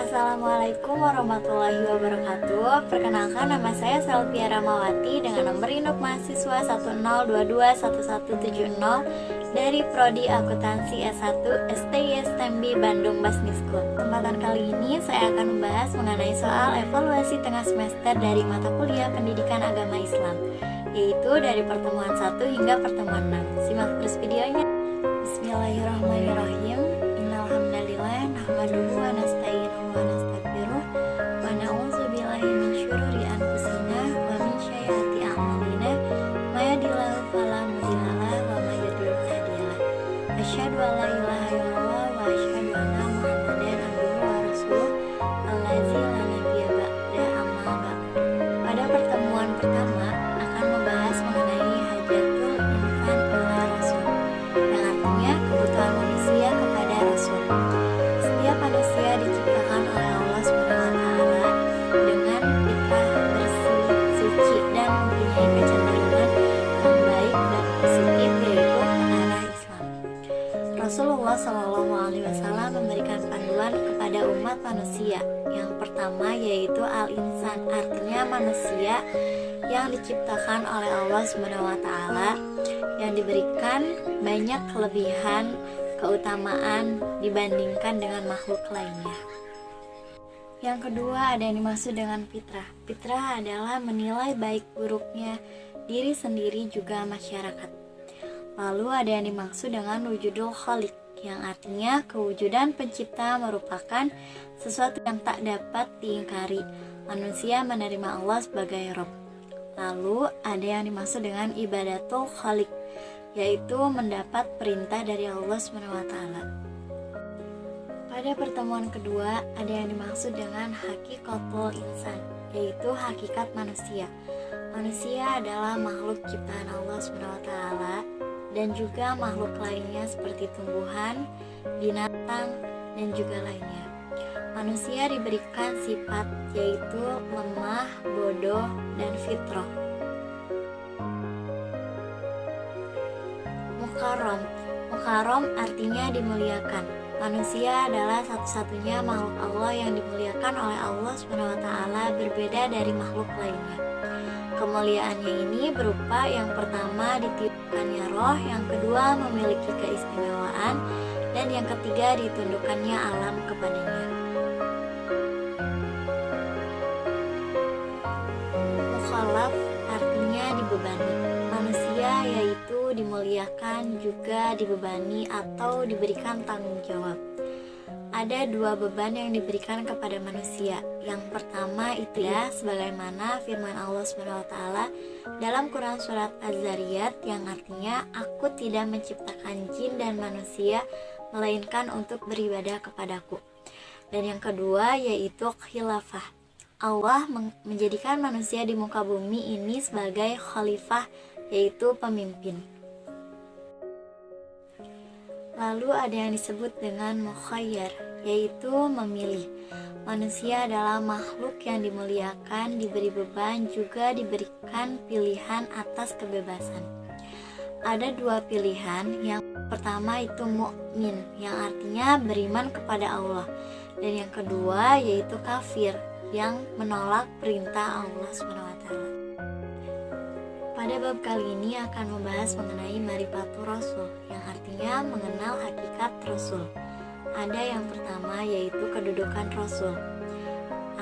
Assalamualaikum warahmatullahi wabarakatuh. Perkenalkan, nama saya Selvia Ramawati dengan nomor induk mahasiswa 102211170 dari Prodi Akuntansi S1 STI STMB Bandung Business School. Kesempatan kali ini saya akan membahas mengenai soal evaluasi tengah semester dari mata kuliah Pendidikan Agama Islam, yaitu dari pertemuan 1 hingga pertemuan 6. Simak terus videonya. Bismillahirrahmanirrahim. Innalhamdalillah nahmaduhu wa nasta'inuhu wa nastaghfiruh wa na'udzu billahi min syururi anfusina wa min sayyiati a'malina may yahdihillahu fala mudilla lahu wa may yudlil fala hadiya lahu. Asyhadu an la ilaha illallah wa asyhadu anna Muhammadan abduhu wa rasuluh allazi la nabiyya ba'da amma ba'd. Pada pertemuan pertama akan membahas mengenai hajatul infan ila rasul, yang artinya kebutuhan manusia kepada rasul. Setiap manusia diciptakan oleh Allah SWT dengan fitrah bersih, suci, dan mempunyai kecenderungan yang baik dan positif, yaitu ke arah Islam. Rasulullah SAW memberikan panduan kepada umat manusia. Yang pertama yaitu al-insan, artinya manusia yang diciptakan oleh Allah SWT, yang diberikan banyak kelebihan keutamaan dibandingkan dengan makhluk lainnya. Yang kedua ada yang dimaksud dengan fitrah. Fitrah adalah menilai baik buruknya diri sendiri juga masyarakat. Lalu ada yang dimaksud dengan wujudul khaliq, yang artinya kewujudan pencipta merupakan sesuatu yang tak dapat diingkari. Manusia menerima Allah sebagai Rabb. Lalu ada yang dimaksud dengan ibadatul khaliq, yaitu mendapat perintah dari Allah SWT. Pada pertemuan kedua ada yang dimaksud dengan hakikatul insan, yaitu hakikat manusia. Manusia adalah makhluk ciptaan Allah SWT dan juga makhluk lainnya seperti tumbuhan, binatang, dan juga lainnya. Manusia diberikan sifat yaitu lemah, bodoh, dan fitrah. Mukarram artinya dimuliakan. Manusia adalah satu-satunya makhluk Allah yang dimuliakan oleh Allah SWT, berbeda dari makhluk lainnya. Kemuliaannya ini berupa yang pertama ditiupkannya roh, yang kedua memiliki keistimewaan, dan yang ketiga ditundukkannya alam kepadanya. Mukhalaf artinya dibebani. Manusia yaitu dimuliakan juga dibebani atau diberikan tanggung jawab. Ada dua beban yang diberikan kepada manusia. Yang pertama itu ya, sebagaimana firman Allah SWT dalam Quran surat Az-Zariyat, yang artinya aku tidak menciptakan jin dan manusia melainkan untuk beribadah kepadaku. Dan yang kedua yaitu khilafah. Allah menjadikan manusia di muka bumi ini sebagai khalifah, yaitu pemimpin. Lalu ada yang disebut dengan mukhayyar, yaitu memilih. Manusia adalah makhluk yang dimuliakan, diberi beban, juga diberikan pilihan atas kebebasan. Ada dua pilihan. Yang pertama itu mukmin, yang artinya beriman kepada Allah. Dan yang kedua yaitu kafir, yang menolak perintah Allah SWT. Pada bab kali ini akan membahas mengenai Marifatul Rasul, yang artinya mengenal hakikat Rasul. Ada yang pertama yaitu kedudukan Rasul.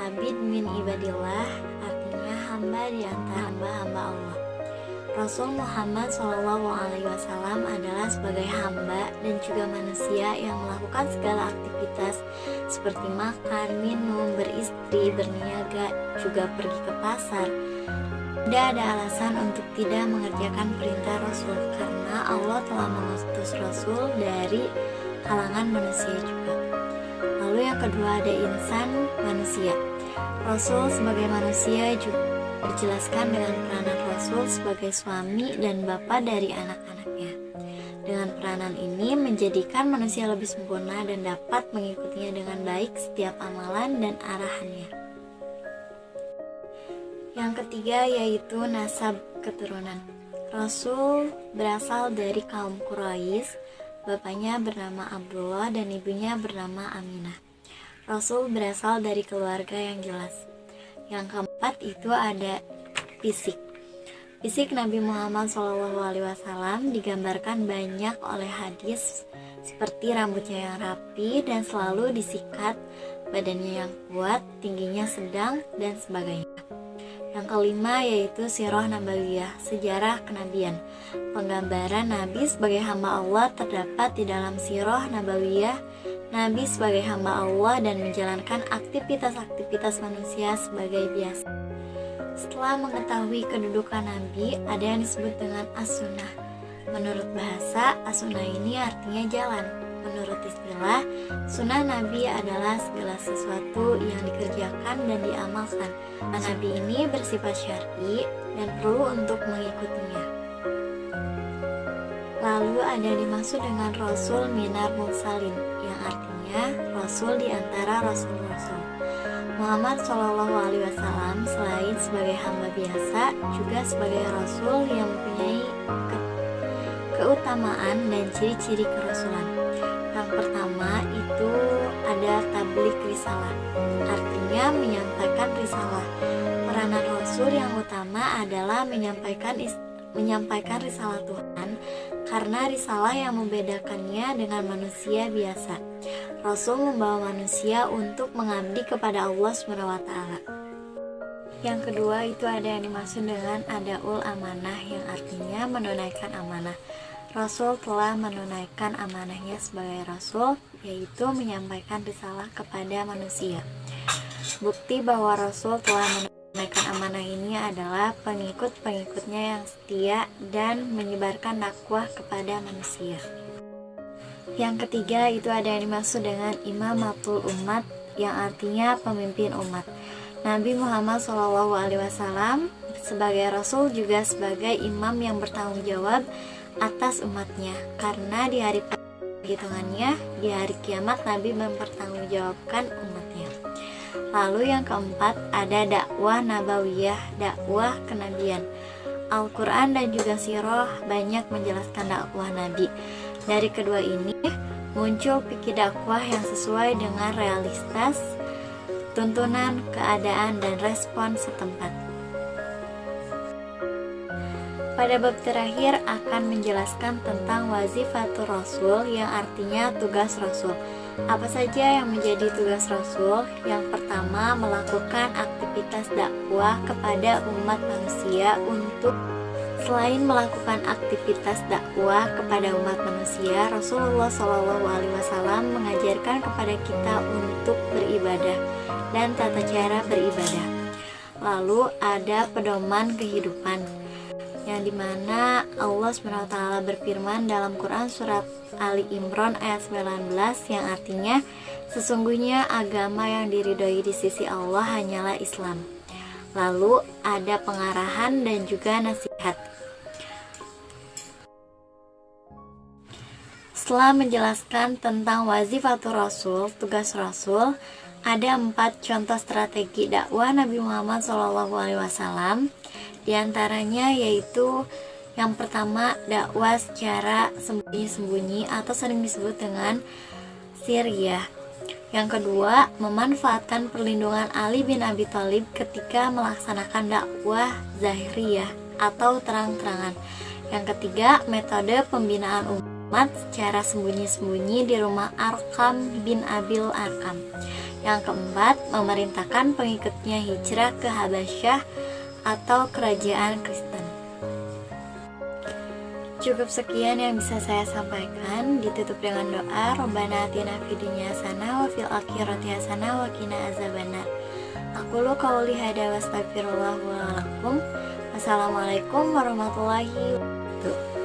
Abid min ibadillah, artinya hamba di antara hamba-hamba Allah. Rasul Muhammad SAW adalah sebagai hamba dan juga manusia yang melakukan segala aktivitas seperti makan, minum, beristri, berniaga, juga pergi ke pasar. Tidak ada alasan untuk tidak mengerjakan perintah Rasul, karena Allah telah mengutus Rasul dari kalangan manusia juga. Lalu yang kedua ada insan, manusia. Rasul sebagai manusia juga dijelaskan dengan peranan Rasul sebagai suami dan bapa dari anak-anaknya. Dengan peranan ini menjadikan manusia lebih sempurna dan dapat mengikutinya dengan baik setiap amalan dan arahannya. Yang ketiga yaitu nasab, keturunan. Rasul berasal dari kaum Quraisy, bapaknya bernama Abdullah dan ibunya bernama Aminah. Rasul berasal dari keluarga yang jelas. Yang keempat itu ada fisik. Fisik Nabi Muhammad SAW digambarkan banyak oleh hadis, seperti rambutnya yang rapi dan selalu disikat, badannya yang kuat, tingginya sedang, dan sebagainya. Yang kelima yaitu sirah nabawiyah, sejarah kenabian. Penggambaran Nabi sebagai hamba Allah terdapat di dalam sirah nabawiyah. Nabi sebagai hamba Allah dan menjalankan aktivitas-aktivitas manusia sebagai biasa. Setelah mengetahui kedudukan Nabi, ada yang disebut dengan as-sunnah. Menurut bahasa, as-sunnah ini artinya jalan. Menurut istilah, sunnah Nabi adalah segala sesuatu yang dikerjakan dan diamalkan. Nabi ini bersifat syar'i dan perlu untuk mengikutinya. Lalu ada yang dimaksud dengan Rasul minar mursalin, yang artinya Rasul di antara Rasul-Rasul. Muhammad SAW selain sebagai hamba biasa, juga sebagai Rasul yang mempunyai keutamaan dan ciri-ciri kerasulan. Yang pertama itu ada tabligh risalah, artinya menyampaikan risalah. Peranan Rasul yang utama adalah menyampaikan risalah Tuhan, karena risalah yang membedakannya dengan manusia biasa. Rasul membawa manusia untuk mengabdi kepada Allah SWT. Yang kedua itu ada yang dimaksud dengan adaul amanah, yang artinya menunaikan amanah. Rasul telah menunaikan amanahnya sebagai Rasul, yaitu menyampaikan risalah kepada manusia. Bukti bahwa Rasul telah menunaikan amanah ini adalah pengikut-pengikutnya yang setia dan menyebarkan dakwah kepada manusia. Yang ketiga itu ada yang dimaksud dengan imamatul umat, yang artinya pemimpin umat. Nabi Muhammad SAW sebagai Rasul juga sebagai imam yang bertanggung jawab atas umatnya, karena di hari perhitungannya, di hari kiamat Nabi mempertanggungjawabkan umatnya. Lalu yang keempat ada dakwah nabawiyah, dakwah kenabian. Al-Quran dan juga sirah banyak menjelaskan dakwah Nabi. Dari kedua ini muncul fikih dakwah yang sesuai dengan realitas, tuntunan, keadaan, dan respon setempat. Pada bab terakhir akan menjelaskan tentang wazifatul Rasul, yang artinya tugas Rasul. Apa saja yang menjadi tugas Rasul? Yang pertama, melakukan aktivitas dakwah kepada umat manusia untuk Selain melakukan aktivitas dakwah kepada umat manusia, Rasulullah SAW mengajarkan kepada kita untuk beribadah dan tata cara beribadah. Lalu ada pedoman kehidupan, yang dimana Allah SWT berfirman dalam Quran surat Ali Imran ayat 19, yang artinya sesungguhnya agama yang diridhoi di sisi Allah hanyalah Islam. Lalu ada pengarahan dan juga nasihat. Setelah menjelaskan tentang wazifatul Rasul, tugas Rasul, ada 4 contoh strategi dakwah Nabi Muhammad SAW. Di antaranya yaitu yang pertama, dakwah secara sembunyi-sembunyi atau sering disebut dengan sirriyah. Yang kedua, memanfaatkan perlindungan Ali bin Abi Thalib ketika melaksanakan dakwah zahiriyah atau terang-terangan. Yang ketiga, metode pembinaan umat secara sembunyi-sembunyi di rumah Arqam bin Abil Arqam. Yang keempat, memerintahkan pengikutnya hijrah ke Habasyah atau kerajaan Kristen. Cukup sekian yang bisa saya sampaikan. Ditutup dengan doa, Rabbana atina fid dunya hasanah wa fil akhirati hasanah wa qina azabannar. Aqulu qouli hadza wa astaghfirullah wa lakum. Wassalamualaikum warahmatullahi wabarakatuh.